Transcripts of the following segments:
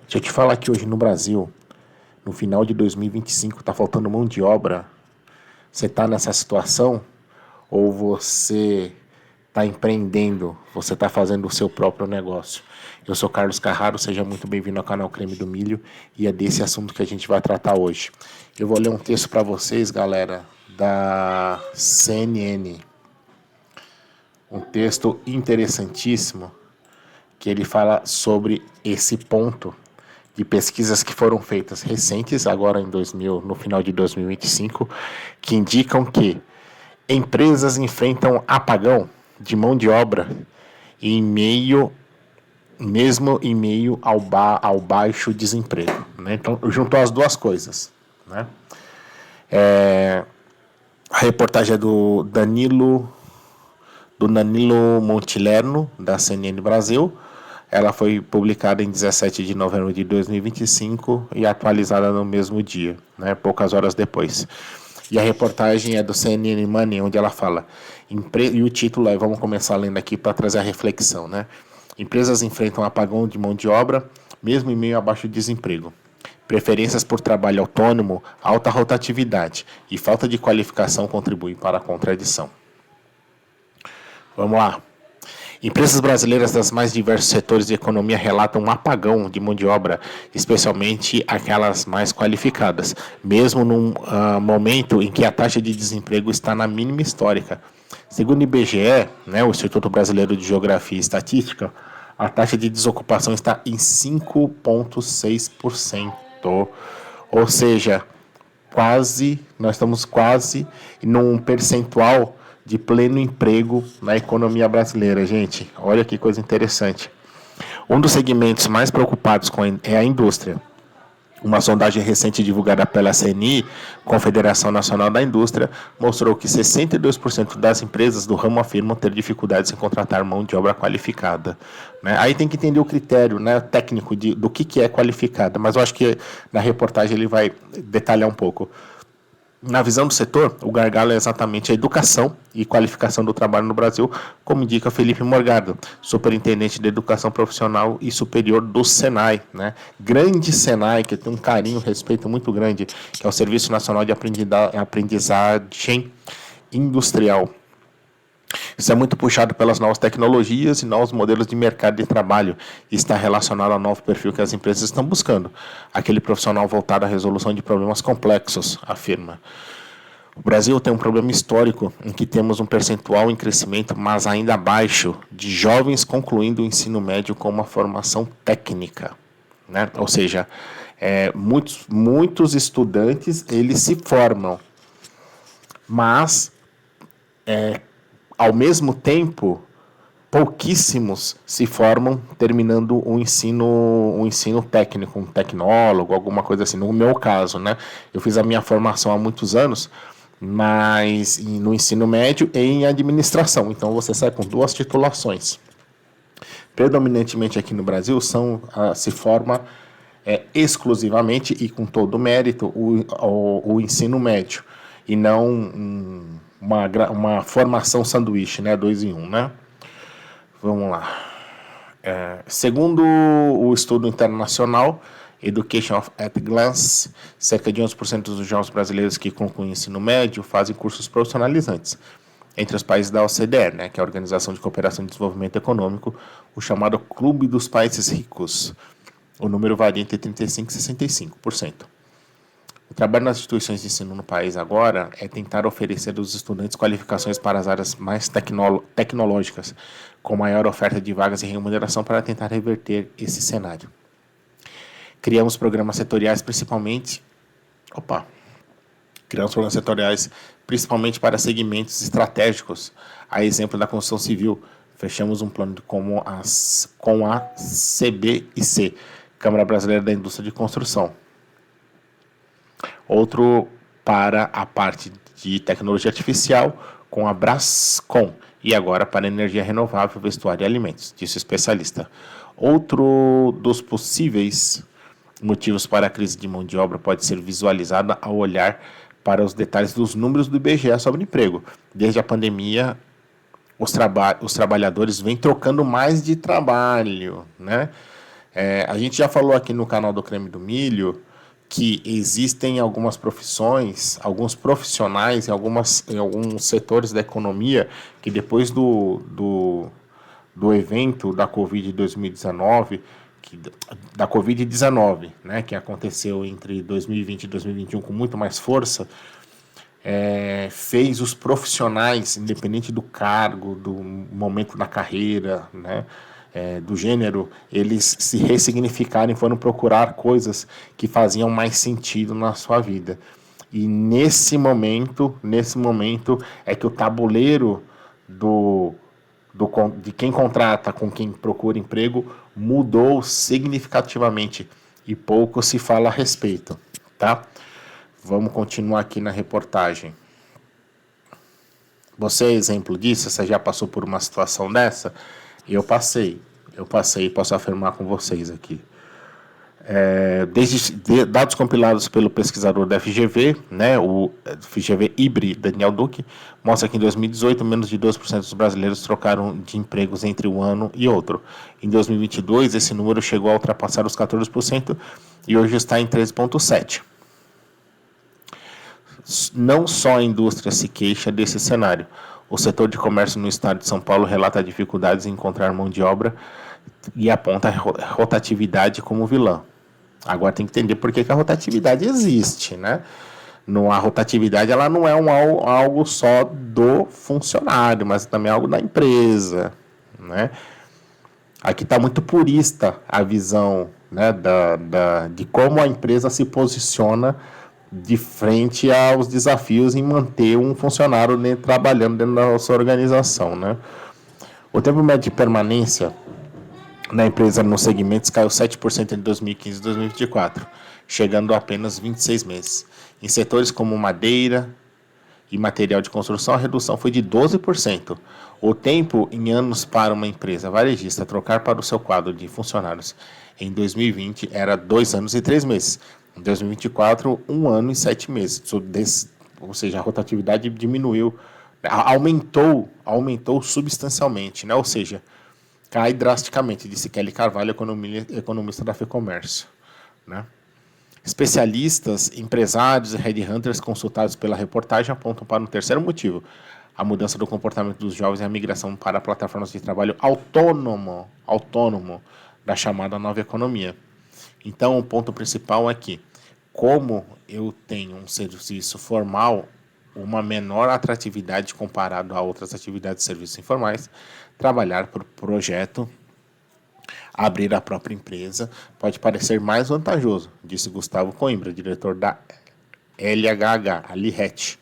Se eu te falar que hoje no Brasil, no final de 2025, está faltando mão de obra, você está nessa situação? Ou você está empreendendo, você está fazendo o seu próprio negócio? Eu sou Carlos Carraro, seja muito bem-vindo ao canal Creme do Milho e é desse assunto que a gente vai tratar hoje. Eu vou ler um texto para vocês, galera, da CNN. Um texto interessantíssimo que ele fala sobre esse ponto de pesquisas que foram feitas recentes, agora no final de 2025, que indicam que empresas enfrentam apagão de mão de obra mesmo em meio ao baixo desemprego. Né? Então, juntou as duas coisas. Né? A reportagem é do Danilo Montilerno, da CNN Brasil. Ela foi publicada em 17 de novembro de 2025 e atualizada no mesmo dia, né, poucas horas depois. E a reportagem é do CNN Money, onde ela fala, e o título é, vamos começar lendo aqui para trazer a reflexão, né? Empresas enfrentam apagão de mão de obra, mesmo em meio a baixo desemprego. Preferências por trabalho autônomo, alta rotatividade e falta de qualificação contribuem para a contradição. Vamos lá. Empresas brasileiras das mais diversos setores de economia relatam um apagão de mão de obra, especialmente aquelas mais qualificadas, mesmo num momento em que a taxa de desemprego está na mínima histórica. Segundo o IBGE, né, o Instituto Brasileiro de Geografia e Estatística, a taxa de desocupação está em 5,6%. Ou seja, nós estamos quase num percentual de pleno emprego na economia brasileira, gente. Olha que coisa interessante. Um dos segmentos mais preocupados é a indústria. Uma sondagem recente divulgada pela CNI, Confederação Nacional da Indústria, mostrou que 62% das empresas do ramo afirmam ter dificuldades em contratar mão de obra qualificada. Né? Aí tem que entender o critério, né, técnico do que é qualificada, mas eu acho que na reportagem ele vai detalhar um pouco. Na visão do setor, o gargalo é exatamente a educação e qualificação do trabalho no Brasil, como indica Felipe Morgado, superintendente de educação profissional e superior do Senai, né? Grande Senai, que tem um carinho, um respeito muito grande, que é o Serviço Nacional de Aprendizagem Industrial. Isso é muito puxado pelas novas tecnologias e novos modelos de mercado de trabalho e está relacionado ao novo perfil que as empresas estão buscando, aquele profissional voltado à resolução de problemas complexos, afirma. O Brasil tem um problema histórico em que temos um percentual em crescimento, mas ainda baixo, de jovens concluindo o ensino médio com uma formação técnica. Né? Ou seja, muitos estudantes eles se formam, mas ao mesmo tempo, pouquíssimos se formam terminando um ensino técnico, um tecnólogo, alguma coisa assim. No meu caso, né? Eu fiz a minha formação há muitos anos, mas no ensino médio e em administração. Então, você sai com 2 titulações. Predominantemente aqui no Brasil, se forma exclusivamente e com todo o mérito o ensino médio, e não uma formação sanduíche, né? 2 em 1, né? Vamos lá. Segundo o estudo internacional Education at a Glance, cerca de 11% dos jovens brasileiros que concluem ensino médio fazem cursos profissionalizantes. Entre os países da OCDE, né, que é a Organização de Cooperação e Desenvolvimento Econômico, o chamado Clube dos Países Ricos, o número varia entre 35% e 65%. O trabalho nas instituições de ensino no país agora é tentar oferecer aos estudantes qualificações para as áreas mais tecnológicas, com maior oferta de vagas e remuneração para tentar reverter esse cenário. Criamos programas setoriais principalmente para segmentos estratégicos, a exemplo da construção civil. Fechamos um plano com a CBIC, Câmara Brasileira da Indústria de Construção. Outro para a parte de tecnologia artificial com a Brascom e agora para energia renovável, vestuário e alimentos, disse o especialista. Outro dos possíveis motivos para a crise de mão de obra pode ser visualizada ao olhar para os detalhes dos números do IBGE sobre emprego. Desde a pandemia, os trabalhadores vêm trocando mais de trabalho, né? A gente já falou aqui no canal do Creme do Milho que existem algumas profissões, alguns profissionais em alguns setores da economia que depois do evento da Covid 2019, da Covid-19, né, que aconteceu entre 2020 e 2021 com muito mais força, fez os profissionais, independente do cargo, do momento da carreira, né, do gênero, eles se ressignificarem, foram procurar coisas que faziam mais sentido na sua vida. E nesse momento é que o tabuleiro de quem contrata com quem procura emprego mudou significativamente e pouco se fala a respeito, tá? Vamos continuar aqui na reportagem. Você é exemplo disso? Você já passou por uma situação dessa? Eu passei e posso afirmar com vocês aqui. Dados compilados pelo pesquisador da FGV, né, o FGV IBRE, Daniel Duque, mostra que em 2018 menos de 12% dos brasileiros trocaram de empregos entre um ano e outro. Em 2022 esse número chegou a ultrapassar os 14% e hoje está em 13,7%. Não só a indústria se queixa desse cenário. O setor de comércio no estado de São Paulo relata dificuldades em encontrar mão de obra e aponta a rotatividade como vilã. Agora tem que entender por que a rotatividade existe, né? A rotatividade ela não é algo só do funcionário, mas também algo da empresa, né? Aqui está muito purista a visão, né, de como a empresa se posiciona de frente aos desafios em manter um funcionário trabalhando dentro da sua organização, né? O tempo médio de permanência na empresa nos segmentos caiu 7% entre 2015 e 2024, chegando a apenas 26 meses. Em setores como madeira e material de construção, a redução foi de 12%. O tempo em anos para uma empresa varejista trocar para o seu quadro de funcionários em 2020 era 2 anos e 3 meses. Em 2024, 1 ano e 7 meses. Ou seja, a rotatividade diminuiu, aumentou substancialmente, né? Ou seja, cai drasticamente, disse Kelly Carvalho, economista da FEComércio, né? Especialistas, empresários e headhunters consultados pela reportagem apontam para um terceiro motivo: a mudança do comportamento dos jovens e a migração para plataformas de trabalho autônomo da chamada nova economia. Então, o ponto principal é que, como eu tenho um serviço formal, uma menor atratividade comparado a outras atividades de serviços informais, trabalhar por projeto, abrir a própria empresa, pode parecer mais vantajoso, disse Gustavo Coimbra, diretor da LHH, a Lihat,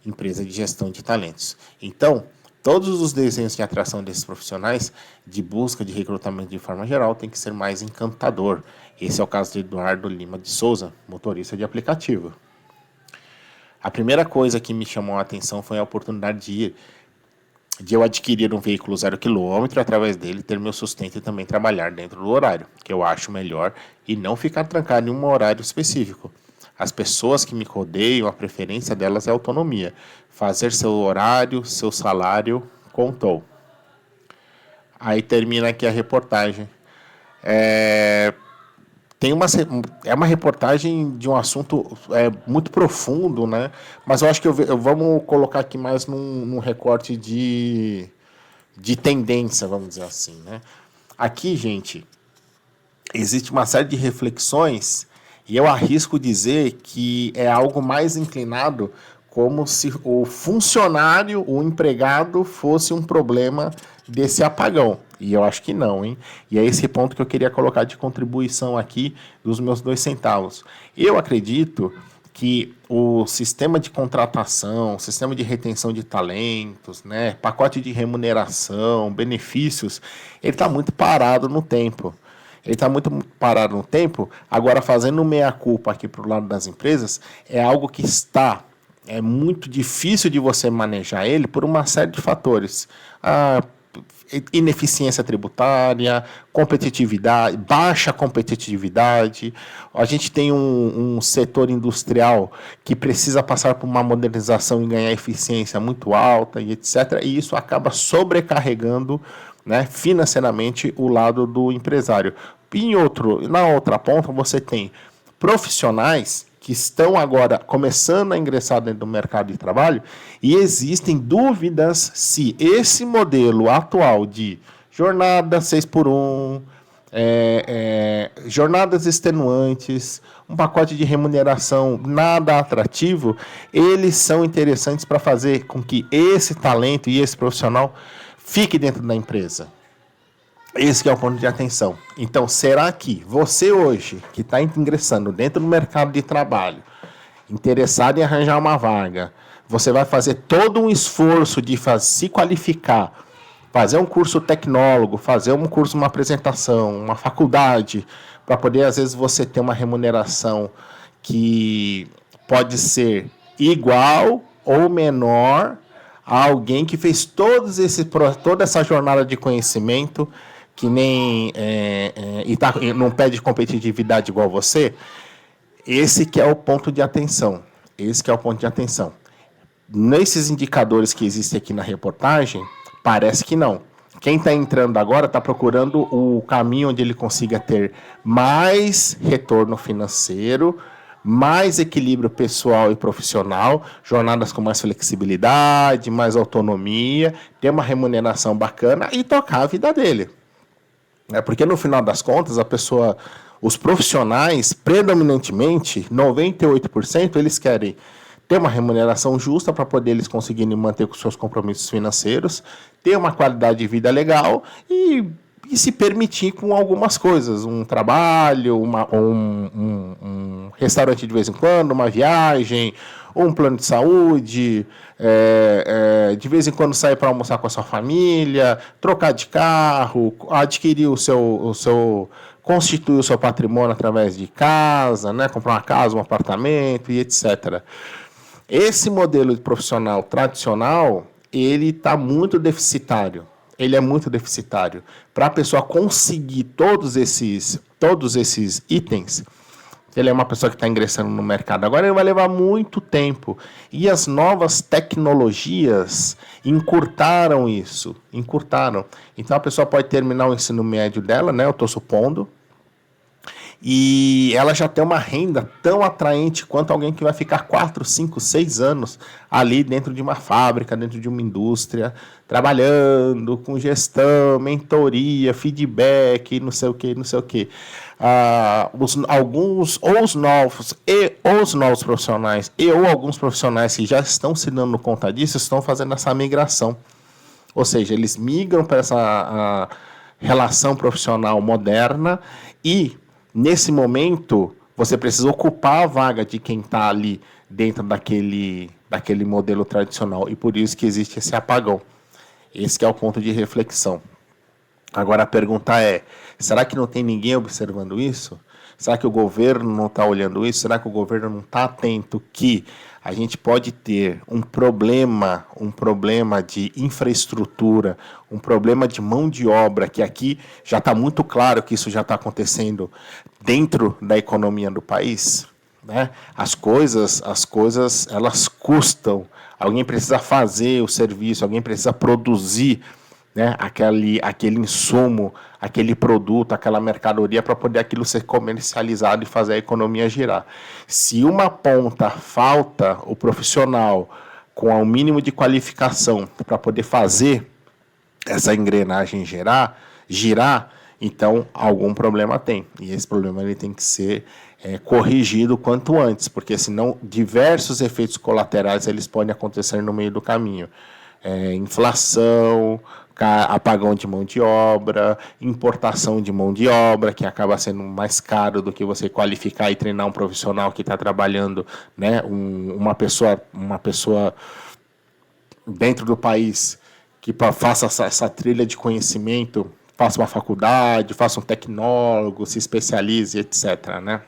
empresa de gestão de talentos. Então, todos os desenhos de atração desses profissionais, de busca de recrutamento de forma geral, tem que ser mais encantador. Esse é o caso de Eduardo Lima de Souza, motorista de aplicativo. A primeira coisa que me chamou a atenção foi a oportunidade de eu adquirir um veículo 0 km, através dele ter meu sustento e também trabalhar dentro do horário, que eu acho melhor, e não ficar trancado em um horário específico. As pessoas que me rodeiam, a preferência delas é autonomia. Fazer seu horário, seu salário, contou. Aí termina aqui a reportagem. É uma reportagem de um assunto muito profundo, né? Mas eu acho que vamos colocar aqui mais num recorte de tendência, vamos dizer assim, né? Aqui, gente, existe uma série de reflexões e eu arrisco dizer que é algo mais inclinado como se o funcionário, o empregado, fosse um problema desse apagão. E eu acho que não, hein? E é esse ponto que eu queria colocar de contribuição aqui dos meus 2 centavos. Eu acredito que o sistema de contratação, o sistema de retenção de talentos, né, pacote de remuneração, benefícios, ele está muito parado no tempo. Ele está muito parado no tempo. Agora, fazendo meia-culpa aqui para o lado das empresas, é algo que é muito difícil de você manejar ele por uma série de fatores. Ineficiência tributária, competitividade, baixa competitividade. A gente tem um setor industrial que precisa passar por uma modernização e ganhar eficiência muito alta, e etc. E isso acaba sobrecarregando, né, financeiramente o lado do empresário. Na outra ponta, você tem profissionais que estão agora começando a ingressar dentro do mercado de trabalho e existem dúvidas se esse modelo atual de jornada 6x1, jornadas extenuantes, um pacote de remuneração nada atrativo, eles são interessantes para fazer com que esse talento e esse profissional fique dentro da empresa. Esse que é o ponto de atenção. Então, será que você hoje, que está ingressando dentro do mercado de trabalho, interessado em arranjar uma vaga, você vai fazer todo um esforço de se qualificar, fazer um curso tecnólogo, fazer um curso, uma apresentação, uma faculdade, para poder, às vezes, você ter uma remuneração que pode ser igual ou menor a alguém que fez toda essa jornada de conhecimento, que nem e tá num pé de competitividade igual você. Esse que é o ponto de atenção. Nesses indicadores que existem aqui na reportagem, parece que não. Quem está entrando agora está procurando o caminho onde ele consiga ter mais retorno financeiro, mais equilíbrio pessoal e profissional, jornadas com mais flexibilidade, mais autonomia, ter uma remuneração bacana e tocar a vida dele. Porque no final das contas, os profissionais, predominantemente, 98%, eles querem ter uma remuneração justa para poder eles conseguirem manter com seus compromissos financeiros, ter uma qualidade de vida legal e se permitir com algumas coisas, um trabalho, um restaurante de vez em quando, uma viagem, um plano de saúde, de vez em quando sair para almoçar com a sua família, trocar de carro, adquirir constituir o seu patrimônio através de casa, né, comprar uma casa, um apartamento e etc. Esse modelo de profissional tradicional, ele está muito deficitário. Ele é muito deficitário. Para a pessoa conseguir todos esses itens, ele é uma pessoa que está ingressando no mercado. Agora ele vai levar muito tempo. E as novas tecnologias encurtaram isso. Então a pessoa pode terminar o ensino médio dela, né? Eu estou supondo. E ela já tem uma renda tão atraente quanto alguém que vai ficar 4, 5, 6 anos ali dentro de uma fábrica, dentro de uma indústria, trabalhando com gestão, mentoria, feedback, não sei o que. Os novos profissionais ou alguns profissionais que já estão se dando conta disso, estão fazendo essa migração. Ou seja, eles migram para essa relação profissional moderna e nesse momento, você precisa ocupar a vaga de quem está ali dentro daquele modelo tradicional. E por isso que existe esse apagão. Esse que é o ponto de reflexão. Agora a pergunta é, será que não tem ninguém observando isso? Será que o governo não está olhando isso? Será que o governo não está atento que a gente pode ter um problema de infraestrutura, um problema de mão de obra, que aqui já está muito claro que isso já está acontecendo dentro da economia do país, né? As coisas, elas custam. Alguém precisa fazer o serviço, alguém precisa produzir, né, aquele insumo, aquele produto, aquela mercadoria para poder aquilo ser comercializado e fazer a economia girar. Se uma ponta falta o profissional com o mínimo de qualificação para poder fazer essa engrenagem girar, então algum problema tem. E esse problema ele tem que ser corrigido quanto antes, porque senão diversos efeitos colaterais eles podem acontecer no meio do caminho. Inflação, apagão de mão de obra, importação de mão de obra, que acaba sendo mais caro do que você qualificar e treinar um profissional que está trabalhando, né, uma pessoa dentro do país que faça essa trilha de conhecimento, faça uma faculdade, faça um tecnólogo, se especialize, etc., né?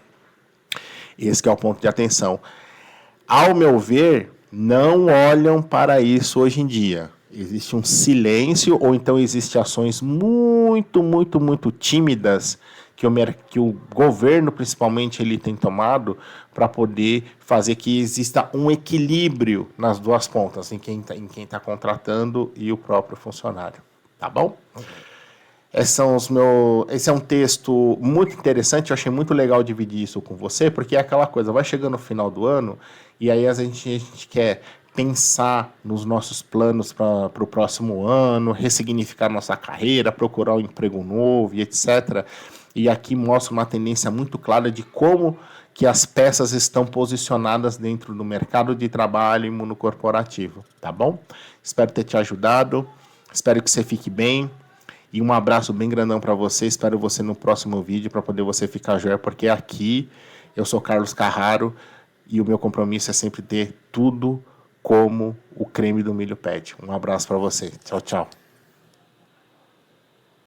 Esse que é o ponto de atenção. Ao meu ver, não olham para isso hoje em dia. Existe um silêncio, ou então existem ações muito, muito, muito tímidas que o governo, principalmente, ele tem tomado para poder fazer que exista um equilíbrio nas duas pontas, em quem tá contratando e o próprio funcionário. Tá bom? Esse é um texto muito interessante, eu achei muito legal dividir isso com você, porque é aquela coisa, vai chegando no final do ano, e aí a gente quer pensar nos nossos planos para o próximo ano, ressignificar nossa carreira, procurar um emprego novo e etc. E aqui mostra uma tendência muito clara de como que as peças estão posicionadas dentro do mercado de trabalho e mundo corporativo, tá bom? Espero ter te ajudado, espero que você fique bem. E um abraço bem grandão para você. Espero você no próximo vídeo para poder você ficar joia, porque aqui eu sou Carlos Carraro e o meu compromisso é sempre ter tudo como o creme do milho pede. Um abraço para você. Tchau, tchau.